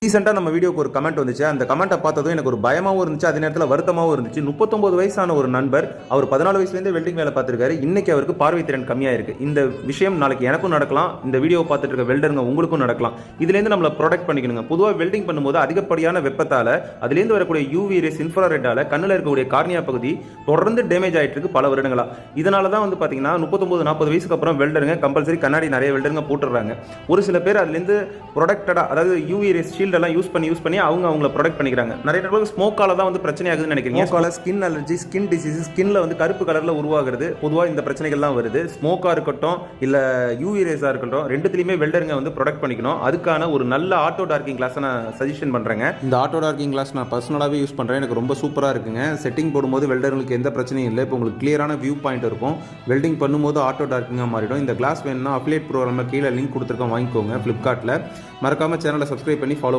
ரீசெண்டாக நம்ம வீடியோக்கு ஒரு கமெண்ட் வந்துச்சு. அந்த கமெண்ட்டை பார்த்ததும் எனக்கு ஒரு பயமாகவும் இருந்துச்சு, அதே நேரத்தில் வருத்தமாகவும் இருந்துச்சு. 39 வயசான ஒரு நண்பர், அவர் 14 வயசுலேருந்தே வெல்டிங் வேலை பார்த்துருக்காரு. இன்னைக்கு அவருக்கு பார்வை திறன் கம்மியாக இருக்கு. இந்த விஷயம் நாளைக்கு எனக்கும் நடக்கலாம், இந்த வீடியோ பார்த்துட்டு இருக்க வெல்டருங்க உங்களுக்கும் நடக்கலாம். இதுலேருந்து நம்மளை ப்ரொடெக்ட் பண்ணிக்கணுங்க. பொதுவாக வெல்டிங் பண்ணும்போது அதிகப்படியான வெப்பத்தால், அதுலேருந்து வரக்கூடிய யூவி ரேஸ், இன்ஃப்ராரெட்டால் கண்ணில் இருக்கக்கூடிய கார்னியா பகுதி தொடர்ந்து டேமேஜ் ஆகிட்டு இருக்கு பல வருடங்களா. இதனால தான் வந்து பார்த்தீங்கன்னா 39-40 வயசுக்கு அப்புறம் வெல்டருங்க கம்பல்சரி கண்ணாடி நிறைய வெல்டருங்க போட்டுடுறாங்க. ஒரு சில பேர் அதுலேருந்து ப்ரொடக்டடாக, அதாவது யூவி ரேஸ் ஷீல்டெல்லாம் யூஸ் பண்ணி அவங்கள ப்ரொடெக்ட் பண்ணிக்கிறாங்க. நிறைய பேருக்கு ஸ்மோக்கால தான் வந்து பிரச்சனை ஆகுதுன்னு நினைக்கிறீங்க. ஸ்மோக்கால ஸ்கின் அலர்ஜி, ஸ்கின் டிசீஸ், ஸ்கின்ல வந்து கருப்பு கலர்ல உருவாகிறது பொதுவாக இந்த பிரச்சனைகள்லாம் வருது. ஸ்மோக்கா இருக்கட்டும் இல்ல யூவி ரேஸா இருக்கட்டும், ரெண்டுத்துலயுமே வெல்டருங்க வந்து ப்ரொடெக்ட் பண்ணிக்கணும். அதுக்கான ஒரு நல்ல ஆட்டோ டார்க்கிங் கிளாஸ் நான் சஜஷன் பண்றேங்க. இந்த ஆட்டோ டார்க்கிங் கிளாஸ் நான் பர்சனலாகவே யூஸ் பண்றேன். எனக்கு ரொம்ப சூப்பரா இருக்குங்க. செட்டிங் போடும்போது வெல்டர்களுக்கு எந்த பிரச்சனையும் இல்லை. இப்போ உங்களுக்கு கிளியரான வியூ பாயிண்ட் இருக்கும். வெல்டிங் பண்ணும்போது ஆட்டோ டார்க்கிங்காக மாறிடும். இந்த கிளாஸ் வேணும்னா அஃபிலியேட் ப்ரோக்ராம்ல கீழே லிங்க் கொடுத்துருக்கோம், வாங்கிக்கோங்க. ஃப்ளிப்கார்ட்டில் மறக்காம சேனலை சப்ஸ்கிரைப் பண்ணி ஃபாலோ